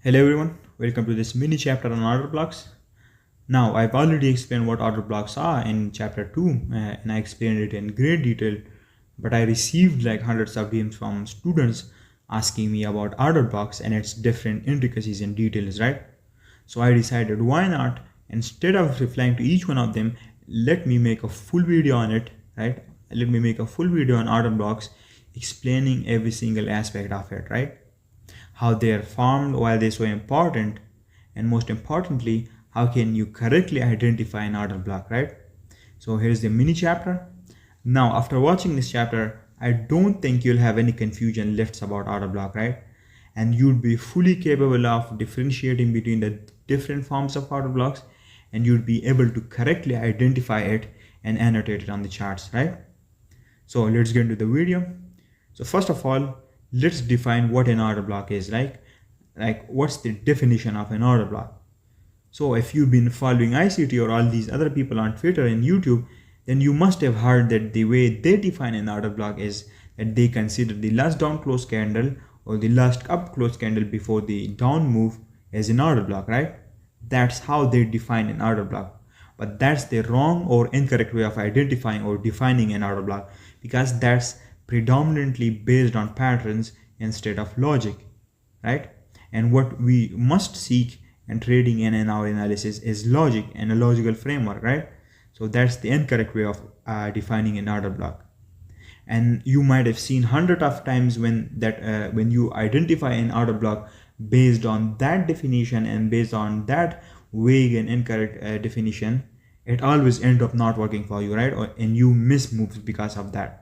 Hello everyone, welcome to this mini chapter on order blocks. Now, I've already explained what order blocks are in chapter 2 and I explained it in great detail, but I received like hundreds of DMs from students asking me about order blocks and its different intricacies and details, right? So I decided why not, instead of replying to each one of them, let me make a full video on it, right? Let me make a full video on order blocks explaining every single aspect of it, right? How they are formed, why they're so important, and most importantly, how can you correctly identify an order block, right? So here's the mini chapter. Now, after watching this chapter, I don't think you'll have any confusion left about order block, right? And you'd be fully capable of differentiating between the different forms of order blocks, and you'd be able to correctly identify it and annotate it on the charts, right? So let's get into the video. So first of all, let's define what an order block is. Like what's the definition of an order block? So if you've been following ICT or all these other people on Twitter and YouTube, then you must have heard that the way they define an order block is that they consider the last down close candle or the last up close candle before the down move as an order block, right? That's how they define an order block. But that's the wrong or incorrect way of identifying or defining an order block, because that's predominantly based on patterns instead of logic, right? And what we must seek in trading and in our analysis is logic and a logical framework, right? So that's the incorrect way of defining an order block. And you might have seen hundreds of times when you identify an order block based on that definition and based on that vague and incorrect definition, it always ends up not working for you, right? And you miss moves because of that.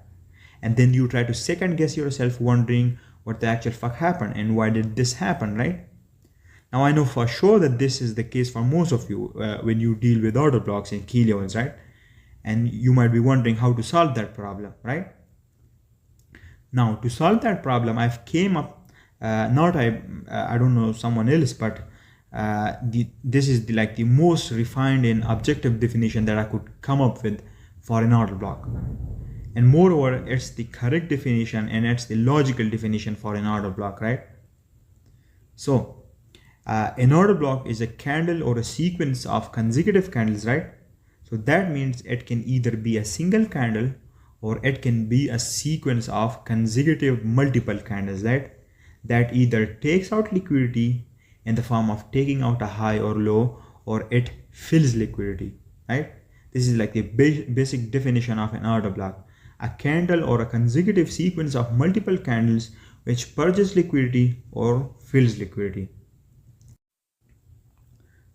And then you try to second guess yourself, wondering what the actual fuck happened and why did this happen, right? Now I know for sure that this is the case for most of you when you deal with order blocks and key levels, right? And you might be wondering how to solve that problem, right? Now to solve that problem, I've came up, not I don't know someone else, but this is like the most refined and objective definition that I could come up with for an order block. And moreover, it's the correct definition and it's the logical definition for an order block, right? So an order block is a candle or a sequence of consecutive candles, right? So that means it can either be a single candle or it can be a sequence of consecutive multiple candles, right? That either takes out liquidity in the form of taking out a high or low, or it fills liquidity, right? This is like the basic definition of an order block. A candle or a consecutive sequence of multiple candles which purges liquidity or fills liquidity.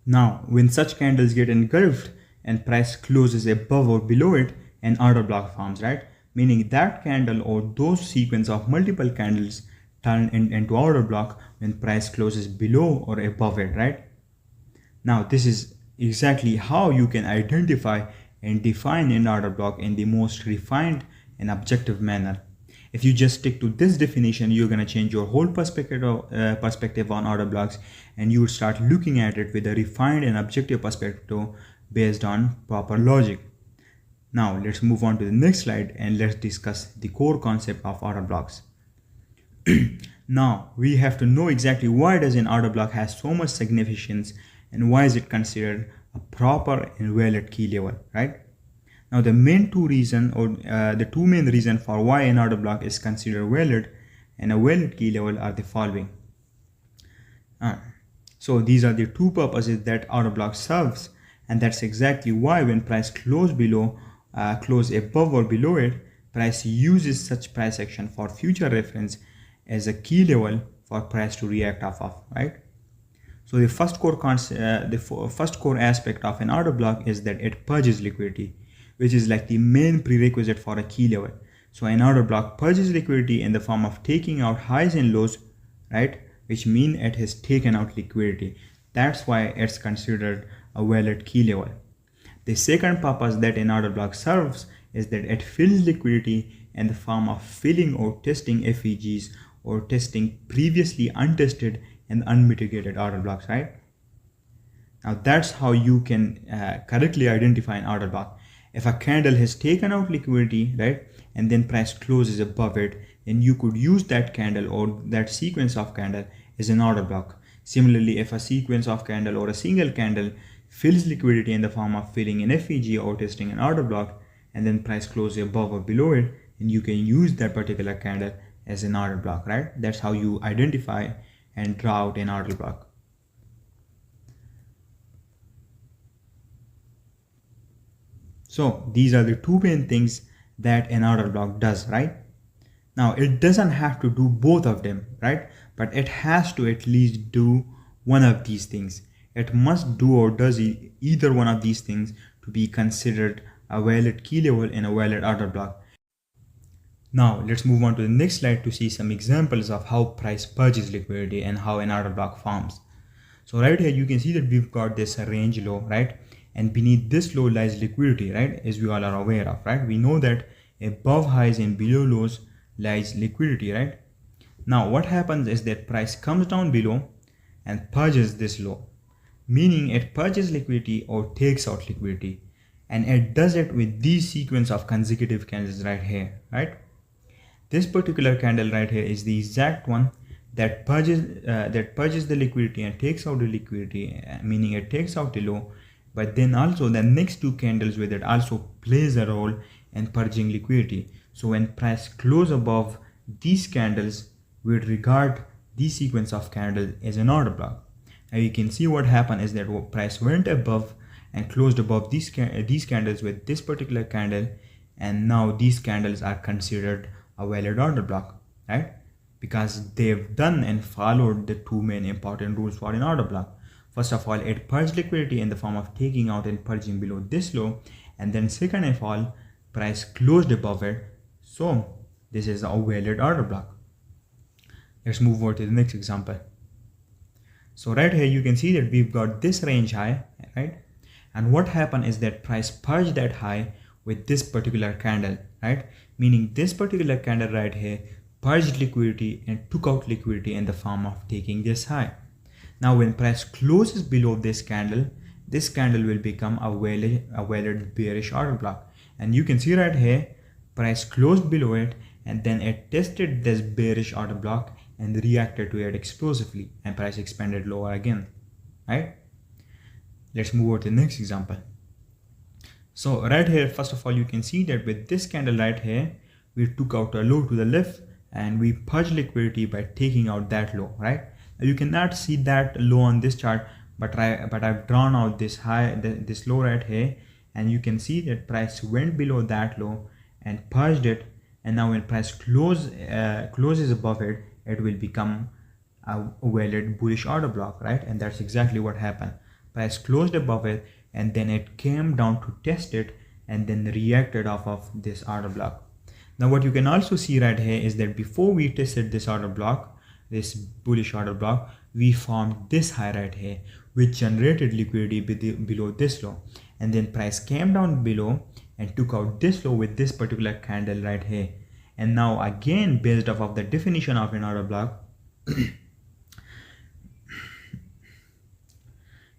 Now, when such candles get engulfed and price closes above or below it, an order block forms, right? Meaning that candle or those sequence of multiple candles turn into order block when price closes below or above it, right? Now, this is exactly how you can identify and define an order block in the most refined and objective manner. If you just stick to this definition, you're going to change your whole perspective on order blocks, and you would start looking at it with a refined and objective perspective based on proper logic. Now let's move on to the next slide and let's discuss the core concept of order blocks. Now we have to know exactly why does an order block has so much significance and why is it considered a proper and valid key level, right? Now the two main reasons for why an order block is considered valid and a valid key level are the following. So these are the two purposes that order block serves, and that's exactly why when price close above or below it, price uses such price action for future reference as a key level for price to react off of, right? So the first core aspect of an order block is that it purges liquidity, which is like the main prerequisite for a key level. So an order block purges liquidity in the form of taking out highs and lows, right? Which mean it has taken out liquidity. That's why it's considered a valid key level. The second purpose that an order block serves is that it fills liquidity in the form of filling or testing FEGs or testing previously untested and unmitigated order blocks, right? Now that's how you can correctly identify an order block. If a candle has taken out liquidity, right, and then price closes above it, then you could use that candle or that sequence of candle as an order block. Similarly, if a sequence of candle or a single candle fills liquidity in the form of filling an FEG or testing an order block, and then price closes above or below it, and you can use that particular candle as an order block, right? That's how you identify and draw out an order block. So these are the two main things that an order block does, right? Now it doesn't have to do both of them, right? But it has to at least do one of these things. It must do or does either one of these things to be considered a valid key level in a valid order block. Now let's move on to the next slide to see some examples of how price purges liquidity and how an order block forms. So right here you can see that we've got this range low, right? And beneath this low lies liquidity, right? As we all are aware of, right? We know that above highs and below lows lies liquidity, right? Now what happens is that price comes down below and purges this low, meaning it purges liquidity or takes out liquidity, and it does it with these sequence of consecutive candles right here, right? This particular candle right here is the exact one that purges the liquidity and takes out the liquidity, meaning it takes out the low, but then also the next two candles with it also plays a role in purging liquidity. So when price close above these candles, we would regard this sequence of candles as an order block. Now you can see what happened is that price went above and closed above these candles with this particular candle, and now these candles are considered a valid order block, right? Because they've done and followed the two main important rules for an order block. First of all, it purged liquidity in the form of taking out and purging below this low, and then second of all, price closed above it, so this is a valid order block. Let's move over to the next example. So right here you can see that we've got this range high, right? And what happened is that price purged that high with this particular candle, right? Meaning this particular candle right here purged liquidity and took out liquidity in the form of taking this high. Now when price closes below this candle will become a valid bearish order block. And you can see right here, price closed below it and then it tested this bearish order block and reacted to it explosively, and price expanded lower again, right? Let's move over to the next example. So right here, first of all, you can see that with this candle right here, we took out a low to the left and we purged liquidity by taking out that low, right? Now you cannot see that low on this chart, but I've drawn out this high, this low right here, and you can see that price went below that low and purged it, and now when price closes above it, it will become a valid bullish order block, right? And that's exactly what happened. Price closed above it and then it came down to test it and then reacted off of this order block. Now what you can also see right here is that before we tested this order block, this bullish order block, we formed this high right here, which generated liquidity below this low, and then price came down below and took out this low with this particular candle right here. And now again, based off of the definition of an order block,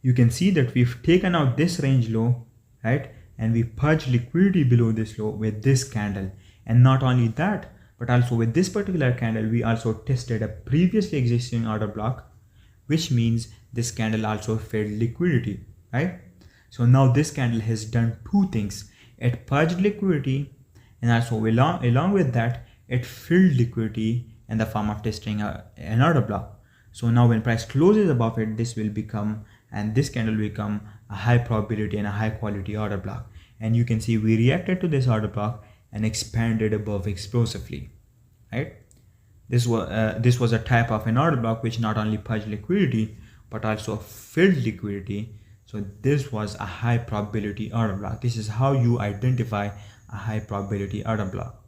you can see that we've taken out this range low, right? And we purged liquidity below this low with this candle. And not only that, but also with this particular candle, we also tested a previously existing order block, which means this candle also fed liquidity, right? So now this candle has done two things. It purged liquidity, and also along with that, it filled liquidity in the form of testing an order block. So now when price closes above it, this will become, and this candle will become a high probability and a high quality order block. And you can see we reacted to this order block and expanded above explosively, right? This was a type of an order block which not only purged liquidity but also filled liquidity. So this was a high probability order block. This is how you identify a high probability order block.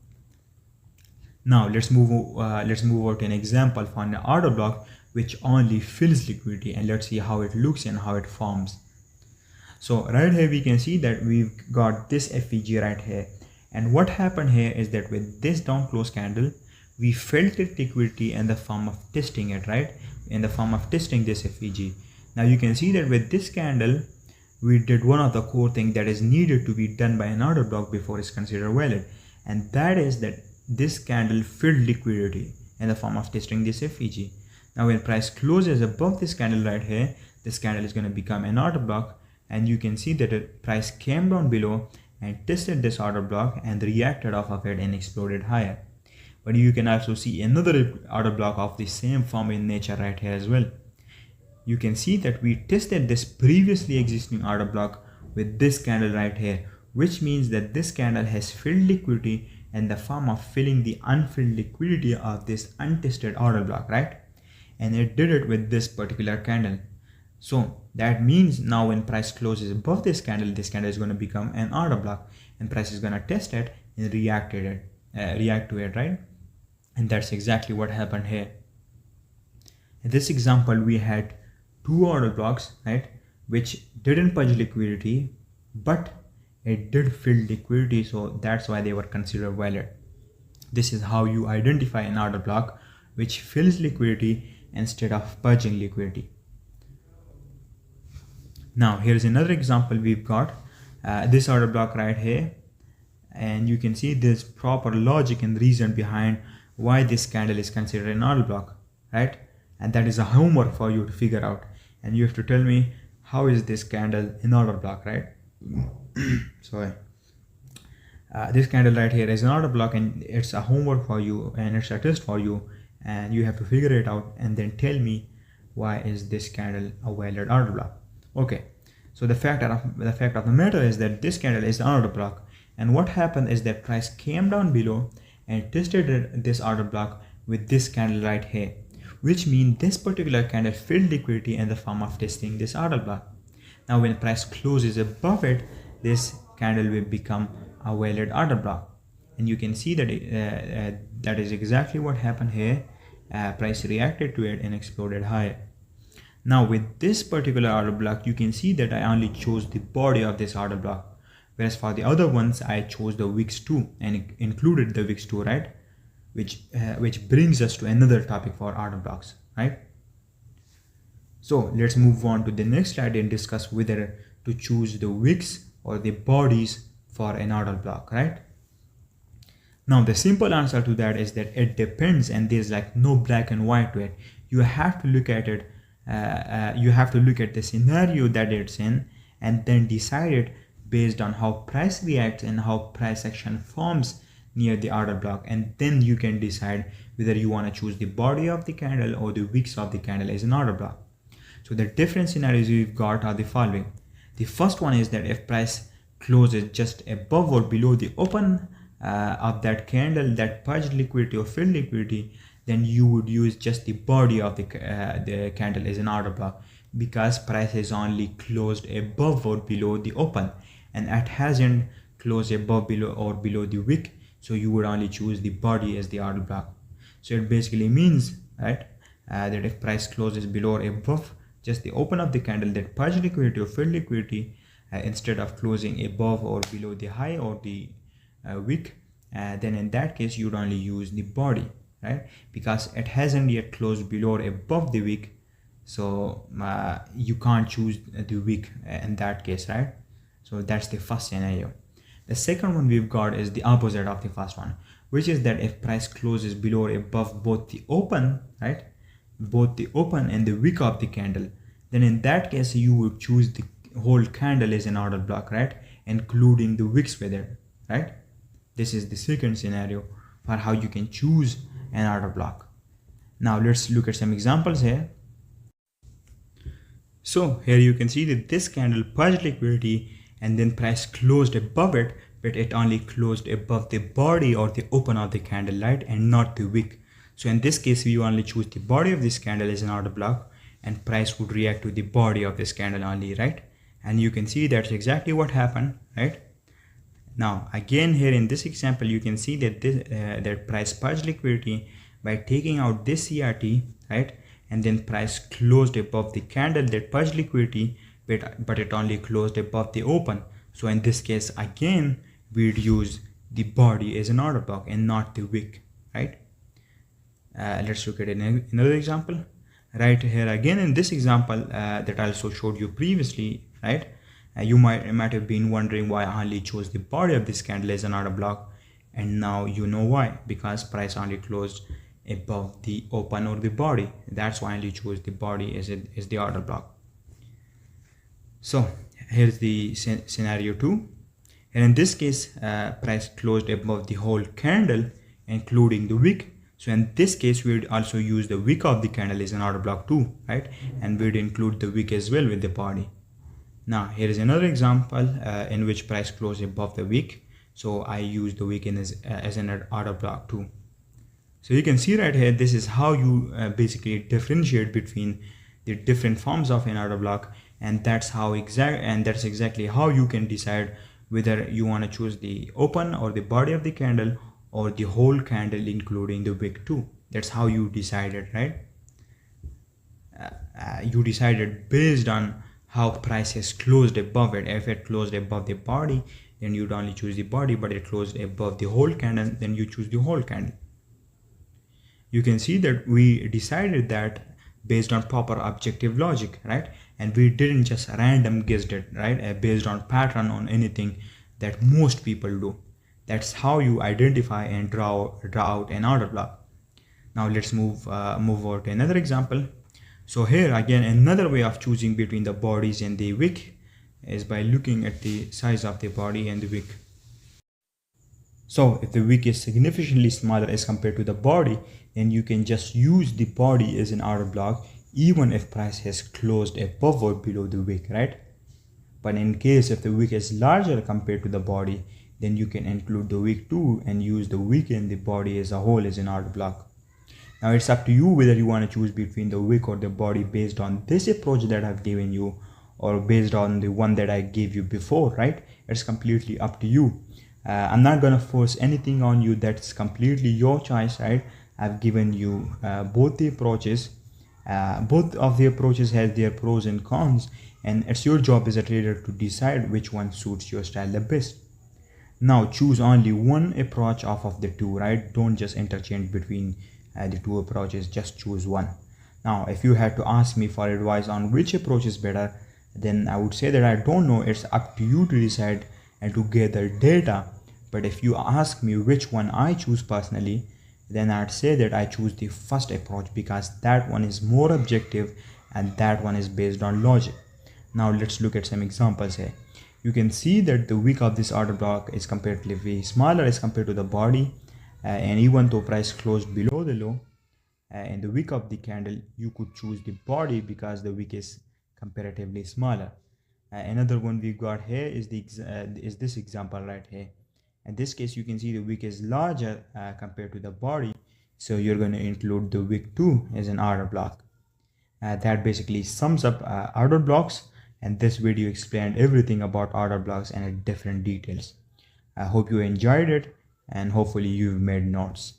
Now let's move over to an example for an order block which only fills liquidity, and let's see how it looks and how it forms. So right here we can see that we've got this FEG right here, and what happened here is that with this down close candle, we filled it liquidity in the form of testing it, right? In the form of testing this FEG. Now you can see that with this candle, we did one of the core things that is needed to be done by an order block before it's considered valid, and that is that this candle filled liquidity in the form of testing this FEG. Now when price closes above this candle right here, this candle is going to become an order block, and you can see that the price came down below and tested this order block and reacted off of it and exploded higher. But you can also see another order block of the same form in nature right here as well. You can see that we tested this previously existing order block with this candle right here, which means that this candle has filled liquidity in the form of filling the unfilled liquidity of this untested order block, right? And it did it with this particular candle. So that means now when price closes above this candle is going to become an order block, and price is going to test it and react to it, right? And that's exactly what happened here. In this example, we had two order blocks, right, which didn't purge liquidity, but it did fill liquidity, so that's why they were considered valid. This is how you identify an order block which fills liquidity instead of purging liquidity. Now here's another example. We've got this order block right here, and you can see this proper logic and reason behind why this candle is considered an order block, right? And that is a homework for you to figure out, and you have to tell me how is this candle an order block, right? Sorry. This candle right here is an order block, and it's a homework for you, and it's a test for you, and you have to figure it out and then tell me why is this candle a valid order block. Okay, so the fact of the matter is that this candle is an order block, and what happened is that price came down below and tested this order block with this candle right here, which means this particular candle filled liquidity in the form of testing this order block. Now when price closes above it, this candle will become a valid order block, and you can see that that is exactly what happened here. Price reacted to it and exploded higher. Now with this particular order block, you can see that I only chose the body of this order block, whereas for the other ones I chose the wicks too and included the wicks too, right? Which brings us to another topic for order blocks, right? So let's move on to the next slide and discuss whether to choose the wicks or the bodies for an order block, right? Now the simple answer to that is that it depends, and there's like no black and white to it. You have to look at it. You have to look at the scenario that it's in and then decide it based on how price reacts and how price action forms near the order block, and then you can decide whether you want to choose the body of the candle or the wicks of the candle as an order block. So the different scenarios we've got are the following. The first one is that if price closes just above or below the open of that candle that purged liquidity or filled liquidity, then you would use just the body of the candle as an order block, because price is only closed above or below the open and it hasn't closed above, below or below the wick, so you would only choose the body as the order block. So it basically means, right, that if price closes below or above just the open of the candle that purged liquidity or filled liquidity, instead of closing above or below the high or the wick, then in that case you would only use the body, right, because it hasn't yet closed below or above the wick, so you can't choose the wick in that case, right? So that's the first scenario. The second one we've got is the opposite of the first one, which is that if price closes below or above both the open, right, both the open and the wick of the candle, then in that case you would choose the whole candle as an order block, right, including the wicks with it, right? This is the second scenario for how you can choose an order block. Now let's look at some examples here. So here you can see that this candle purged liquidity and then price closed above it, but it only closed above the body or the open of the candle, right, and not the wick. So in this case we only choose the body of this candle as an order block, and price would react to the body of this candle only, right? And you can see that's exactly what happened, right? Now again here in this example you can see that that price purged liquidity by taking out this CRT, right, and then price closed above the candle that purged liquidity, but it only closed above the open. So in this case again we'd use the body as an order block and not the wick, right? Let's look at another example right here. Again in this example that I also showed you previously, right, you might have been wondering why I only chose the body of this candle as an order block, and now you know why, because price only closed above the open or the body. That's why I choose the body as the order block. So here's the scenario 2, and in this case price closed above the whole candle including the wick. So in this case we'd also use the wick of the candle as an order block too, right? And we'd include the wick as well with the body. Now here is another example in which price closed above the wick, so I use the wick as an order block too. So you can see right here, this is how you basically differentiate between the different forms of an order block, and that's exactly how you can decide whether you want to choose the open or the body of the candle or the whole candle including the wick too. That's how you decided, right? You decided based on how price has closed above it. If it closed above the body, then you'd only choose the body, but it closed above the whole candle, then you choose the whole candle. You can see that we decided that based on proper objective logic, right? And we didn't just random guessed it, right? Based on pattern on anything that most people do. That's how you identify and draw out an order block. Now let's move over to another example. So here again, another way of choosing between the bodies and the wick is by looking at the size of the body and the wick. So if the wick is significantly smaller as compared to the body, then you can just use the body as an order block even if price has closed above or below the wick, right? But in case if the wick is larger compared to the body, then you can include the wick too and use the wick and the body as a whole as an order block. Now it's up to you whether you want to choose between the wick or the body based on this approach that I've given you or based on the one that I gave you before, right? It's completely up to you. I'm not gonna force anything on you. That's completely your choice, right? I've given you both the approaches. Both of the approaches has their pros and cons, and it's your job as a trader to decide which one suits your style the best. Now choose only one approach off of the two, right? Don't just interchange between the two approaches, just choose one. Now if you had to ask me for advice on which approach is better, then I would say that I don't know. It's up to you to decide and to gather data. But if you ask me which one I choose personally, then I'd say that I choose the first approach because that one is more objective and that one is based on logic. Now let's look at some examples here. You can see that the wick of this order block is comparatively smaller as compared to the body, and even though price closed below the low in the wick of the candle, you could choose the body because the wick is comparatively smaller. Another one we got here is this example right here. In this case, you can see the wick is larger compared to the body, so you're going to include the wick too as an order block. That basically sums up order blocks, and this video explained everything about order blocks and different details. I hope you enjoyed it, and hopefully you've made notes.